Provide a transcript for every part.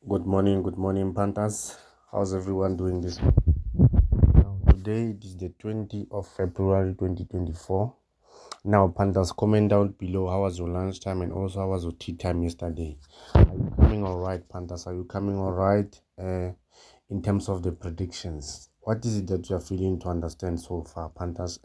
Good morning, Panthers. How's everyone doing this morning? Now, today it is the 20th of February 2024. Now, Panthers, comment down below how was your lunchtime and also how was your tea time yesterday. Are you coming all right, Panthers? Are you coming all right in terms of the predictions? What is it that you are feeling to understand so far, Panthers?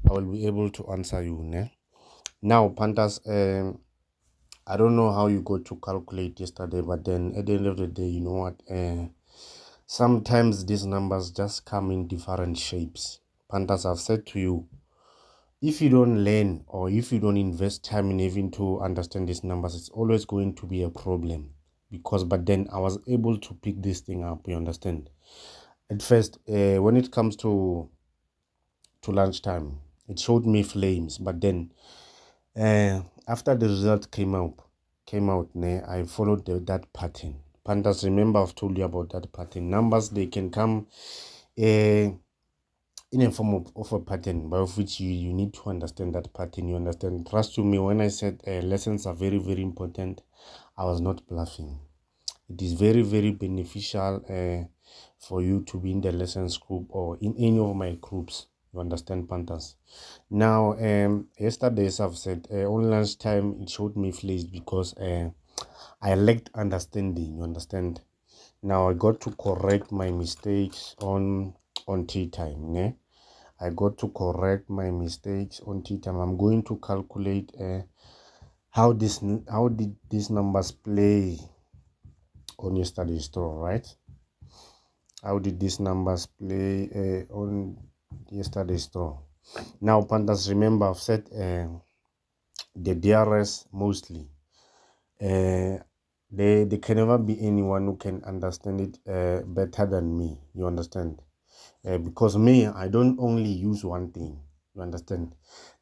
I will be able to answer you. Ne? Now, Panthers, I don't know how you got to calculate yesterday, but then at the end of the day, you know what? Sometimes these numbers just come in different shapes. Panthers, I've said to you, if you don't learn or if you don't invest time in even to understand these numbers, it's always going to be a problem. But then I was able to pick this thing up, you understand? At first, when it comes to lunchtime, it showed me flames, but then after the result came out, I followed that pattern. Panthers, remember I've told you about that pattern. Numbers, they can come in a form of a pattern, by of which you need to understand that pattern. You understand? Trust to me, when I said lessons are very, very important, I was not bluffing. It is very, very beneficial for you to be in the lessons group or in any of my groups. You understand, Panthers? Now, yesterday, as I've said, on lunchtime, it showed me flaws because I lacked understanding. You understand? Now, I got to correct my mistakes on tea time. Ne? I got to correct my mistakes on tea time. I'm going to calculate how did these numbers play on yesterday's draw, right? How did these numbers play on yesterday's draw? Now, Panthers, remember I've said the DRS mostly. There can never be anyone who can understand it better than me. You understand? Because me, I don't only use one thing. You understand?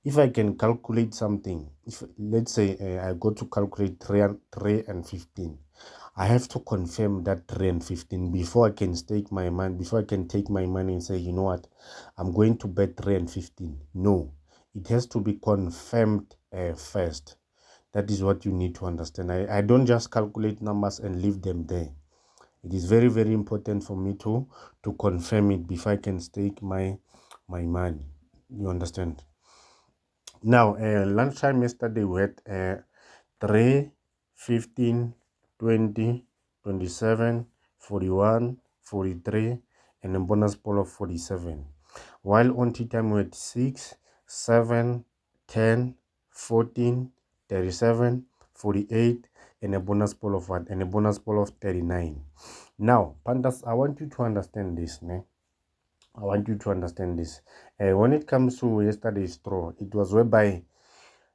If I can calculate something, if let's say I go to calculate 3 and 15, I have to confirm that 3 and 15 before I can stake my money, before I can take my money and say, you know what, I'm going to bet 3 and 15. No, it has to be confirmed first. That is what you need to understand. I don't just calculate numbers and leave them there. It is very, very important for me to confirm it before I can stake my money. You understand? Now, lunchtime yesterday we had 3, 15, 20, 27, 41, 43, and a bonus poll of 47. While on tea time we had 6, 7, 10, 14, 37, 48, and a bonus poll of what? And a bonus poll of 39. Now, Pandas, I want you to understand this, ne? I want you to understand this. When it comes to yesterday's draw, it was whereby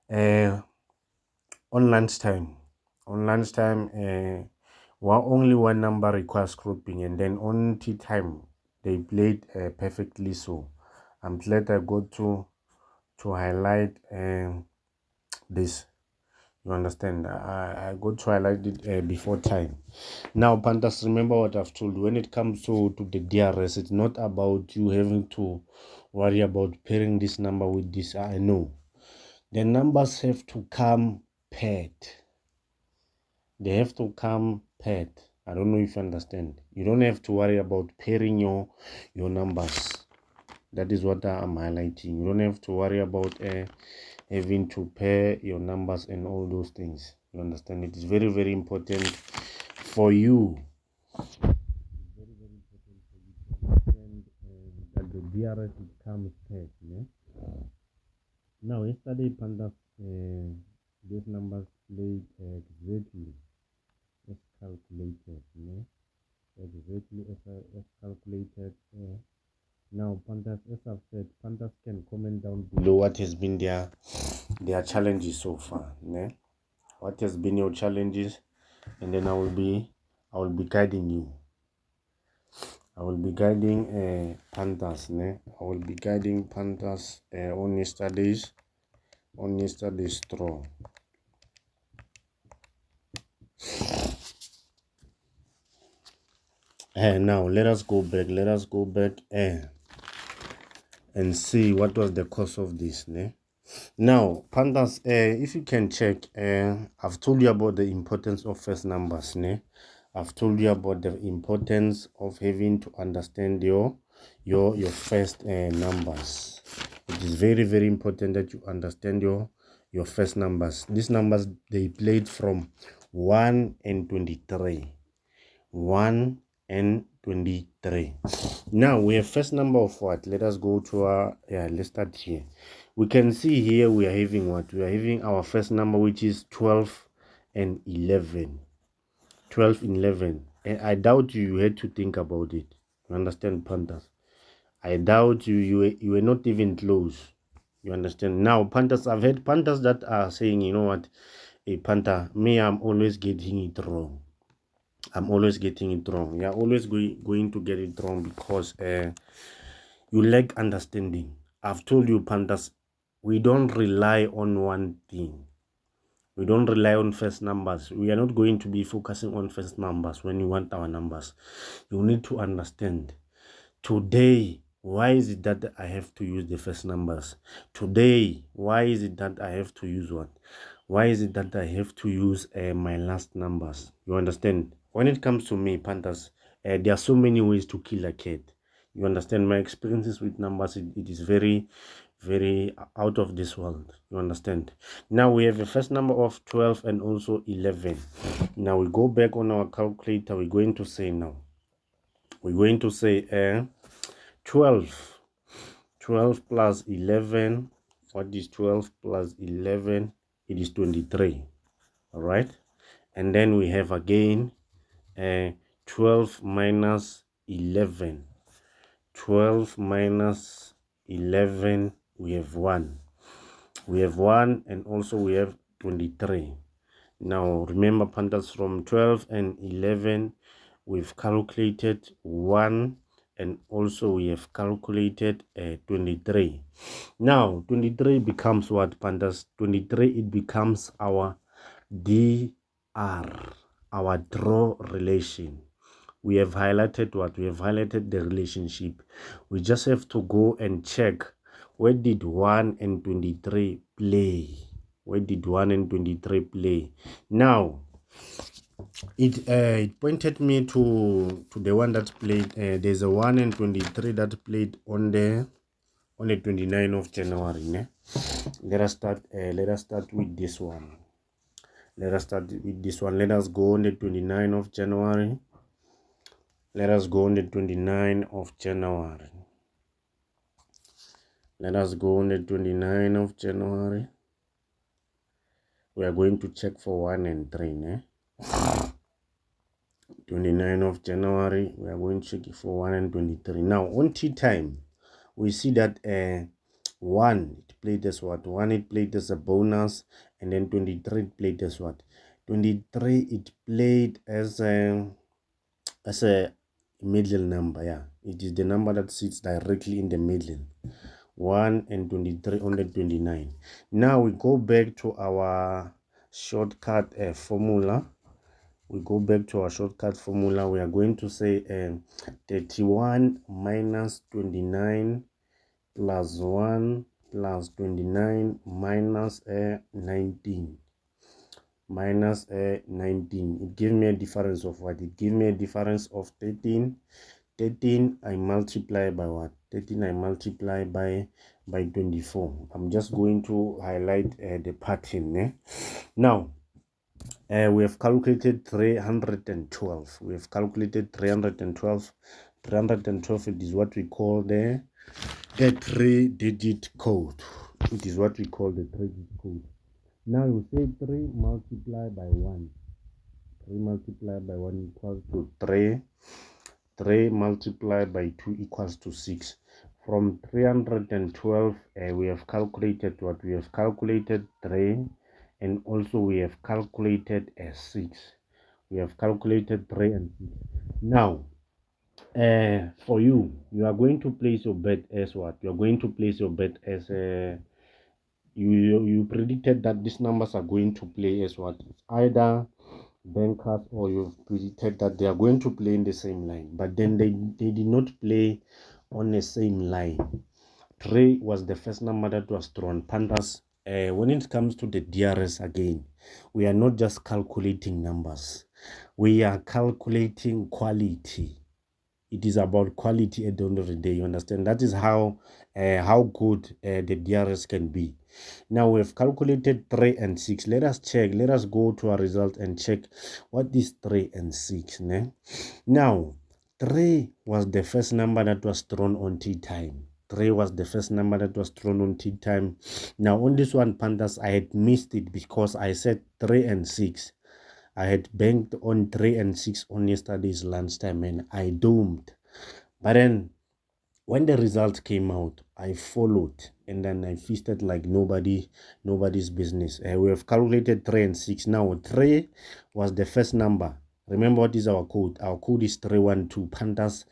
on lunchtime, only one number requires grouping, and then on tea time, they played perfectly. So I'm glad I got to highlight this. You understand? I got to highlight it before time. Now, Panthers, remember what I've told you. When it comes to the DRS, it's not about you having to worry about pairing this number with this. I know. The numbers have to come paired. They have to come paired. I don't know if you understand. You don't have to worry about pairing your numbers. That is what I'm highlighting. You don't have to worry about having to pair your numbers and all those things. You understand? It is very, very important for you. Very, very important for you to understand that the DRS comes paired. Yeah? Now, yesterday, Pandas, these numbers played exactly as calculated. Yeah? Exactly as calculated. Now, Pandas, as I've said, Pandas can comment down below what has been their challenges so far. Ne? What has been your challenges, and then I will be guiding you. I will be guiding Panthers. Ne? I will be guiding Panthers on yesterday's on yesterday's draw. Now let us go back and see what was the cause of this. Now, Pandas, if you can check, I've told you about the importance of first numbers. I've told you about the importance of having to understand your first numbers. It is very, very important that you understand your first numbers. These numbers, they played from 1 and 23. 1 and 23. Now we have first number of what? Let us go to our, let's start here. We can see here we are having what? We are having our first number, which is 12 and 11. 12 and 11. And I doubt you had to think about it. You understand, Panthers? I doubt you were not even close. You understand? Now, Panthers, I've heard Panthers that are saying, you know what, a Panther, me, I'm always getting it wrong. I'm always getting it wrong. You're always going to get it wrong because you lack understanding. I've told you, Panthers, we don't rely on one thing. We don't rely on first numbers. We are not going to be focusing on first numbers when you want our numbers. You need to understand. Today, why is it that I have to use the first numbers? Today, why is it that I have to use what? Why is it that I have to use my last numbers? You understand? When it comes to me, Panthers, there are so many ways to kill a cat. You understand? My experiences with numbers, it is very, very out of this world. You understand? Now we have a first number of 12 and also 11. Now we go back on our calculator. We're going to say 12. 12 plus 11. What is 12 plus 11? It is 23. All right. And then we have again 12 minus 11. 12 minus 11, we have 1. We have 1 and also we have 23. Now remember, Panthers, from 12 and 11, we've calculated 1 and also we have calculated 23. Now 23 becomes what, Panthers? 23, it becomes our DR, our draw relation. We have highlighted what? We have highlighted the relationship. We just have to go and check, where did 1 and 23 play? Where did 1 and 23 play? Now, it pointed me to the one that played. There's a 1 and 23 that played on the 29th of January. Let us start with this one. Let us start with this one. Let us go on the 29th of January. Let us go on the 29th of January. Let us go on the 29th of January. We are going to check for 1 and 3. 29th of January, we are going to check for 1 and 23. Now, on tea time, we see that 1, it played as what? 1, it played as a bonus, and then 23, it played as what? 23, it played as a middle number. Yeah, it is the number that sits directly in the middle. 1 and 23 on the 29. Now we go back to our shortcut formula. We go back to our shortcut formula. We are going to say 31 minus 29 plus 1 plus 29 minus 19. Minus 19. It gives me a difference of what? It gives me a difference of 13. 13 I multiply by what? 13 I multiply by 24. I'm just going to highlight the pattern. Now we have calculated 312. We have calculated 312. 312, it is what we call the 3-digit code. It is what we call the 3-digit code. Now you say 3 multiplied by 1. 3 multiplied by 1 equals to 3. 3 multiplied by 2 equals to 6. From 312, we have calculated what? We have calculated 3, and also we have calculated 6. We have calculated 3 and 6. Now, for you are going to place your bet as what? You are going to place your bet as you predicted that these numbers are going to play as what? Either bankers, or you've predicted that they are going to play in the same line, but then they did not play on the same line. 3 was the first number that was thrown. Pandas, when it comes to the DRS again, we are not just calculating numbers, we are calculating quality. It is about quality at the end of the day. You understand? That is how good the DRS can be. Now we've calculated 3 and 6. Let us check. Let us go to our result and check what is 3 and 6. Ne? Now, 3 was the first number that was thrown on tea time. 3 was the first number that was thrown on tea time. Now, on this one, Pandas, I had missed it because I said 3 and 6. I had banked on 3 and 6 on yesterday's lunchtime and I doomed. But then when the result came out, I followed and then I feasted like nobody's business. We have calculated 3 and 6. Now 3 was the first number. Remember what is our code? Our code is 312. Panthers,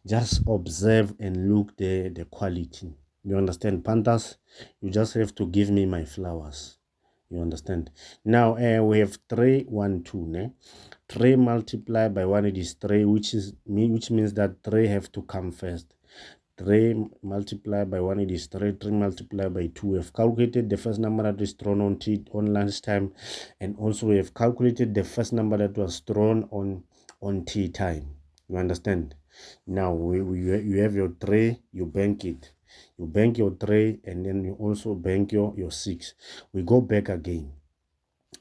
just observe and look the quality. You understand, Panthers? You just have to give me my flowers. You understand? Now we have 3, 1, 2. Ne? 3 multiplied by 1, it is 3, which means that 3 have to come first. 3 multiplied by 1, it is 3. 3 multiplied by 2. We have calculated the first number that is thrown on lunchtime, and also we have calculated the first number that was thrown on tea time. You understand? Now you have your 3, you bank it. You bank your 3 and then you also bank your 6. We go back again.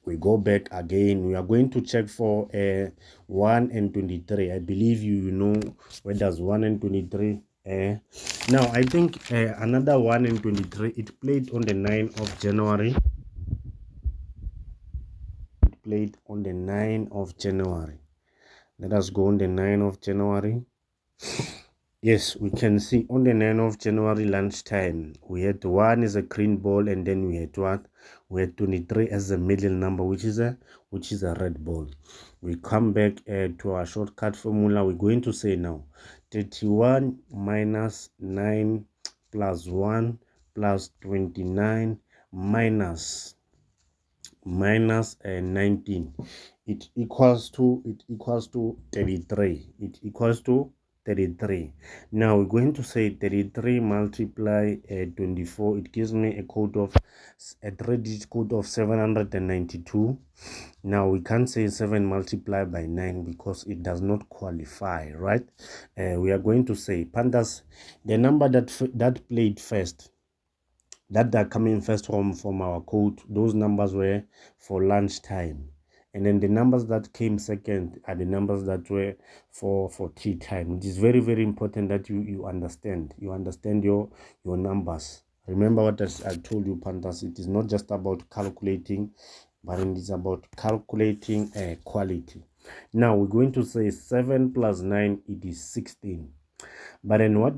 We are going to check for 1 and 23. I believe you know where does 1 and 23. Now I think another 1 and 23, it played on the 9th of January. It played on the 9th of January. Let us go on the 9th of January. Yes, we can see on the 9th of January lunchtime, we had 1 as a green ball, and then we had what? We had 23 as a middle number, which is a red ball. We come back to our shortcut formula. We're going to say now 31 minus 9 plus 1 plus 29 minus 19. It equals to 33. It equals to 33. Now we're going to say 33 multiply 24. It gives me a 3-digit code of 792. Now we can't say 7 multiplied by 9 because it does not qualify, right? We are going to say, Pandas, the number that played first, that are coming first from our code, those numbers were for lunchtime, and then the numbers that came second are the numbers that were for tea time. It is very, very important that you understand your numbers. Remember what I told you, Panthers. It is not just about calculating, but it is about calculating quality. Now we're going to say 7 plus 9, it is 16. But then what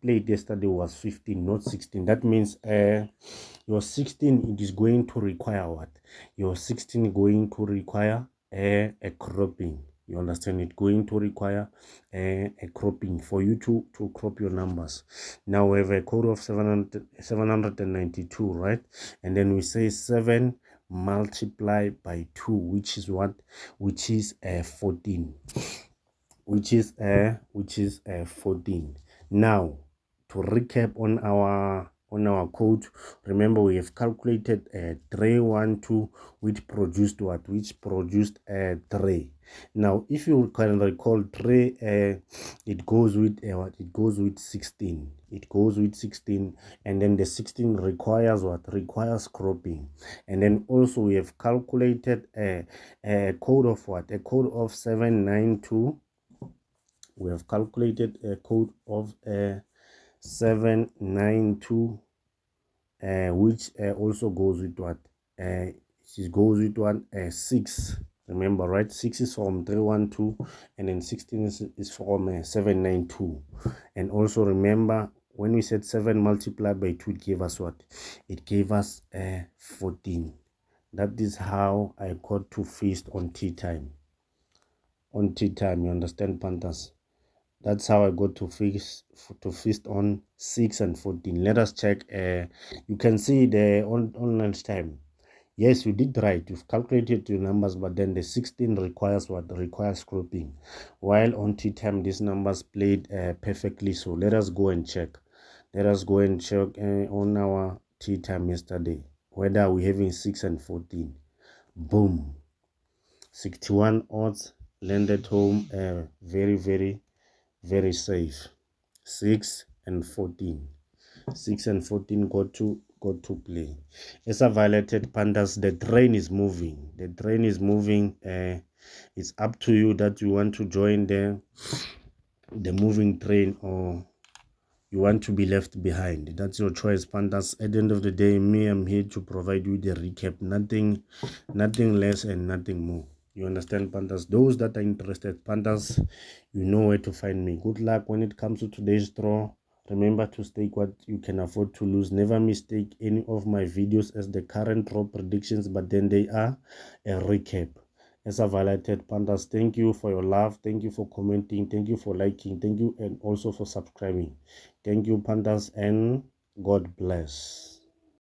played yesterday was 15, not 16. That means your 16, it is going to require what? Your 16 going to require a cropping. You understand? It going to require a cropping for you to crop your numbers. Now we have a code of 792, right? And then we say 7 multiplied by 2, which is what? Which is 14. Which is 14. Now to recap on our code, remember we have calculated 312, which produced what? Which produced 3. Now if you can recall, 3 it goes with what? It goes with 16. It goes with 16, and then the 16 requires what? Requires cropping. And then also we have calculated a code of what? A code of 792. We have calculated a code of 792, which also goes with what? It goes with what? 6. Remember, right? 6 is from 312, and then 16 is from 792. And also remember, when we said 7 multiplied by 2, it gave us what? It gave us 14. That is how I got to feast on tea time. On tea time, you understand, Panthers? That's how I got to feast on 6 and 14. Let us check. You can see the on lunch time. Yes, you did right. You've calculated your numbers, but then the 16 requires what? Requires grouping. While on tea time, these numbers played perfectly. So let us go and check. Let us go and check on our tea time yesterday. Whether we're having 6 and 14. Boom. 61 odds landed home. Very, very, very safe. 6 and 14. 6 and 14 got to play. As a violated pandas, the train is moving. The train is moving. It's up to you that you want to join the moving train or you want to be left behind. That's your choice, pandas. At the end of the day, me, I'm here to provide you the recap. Nothing less and nothing more. You understand, pandas? Those that are interested, pandas, you know where to find me. Good luck when it comes to today's draw. Remember to stake what you can afford to lose. Never mistake any of my videos as the current draw predictions, but then they are a recap. As I've highlighted, pandas, thank you for your love. Thank you for commenting. Thank you for liking. Thank you and also for subscribing. Thank you, pandas, and God bless.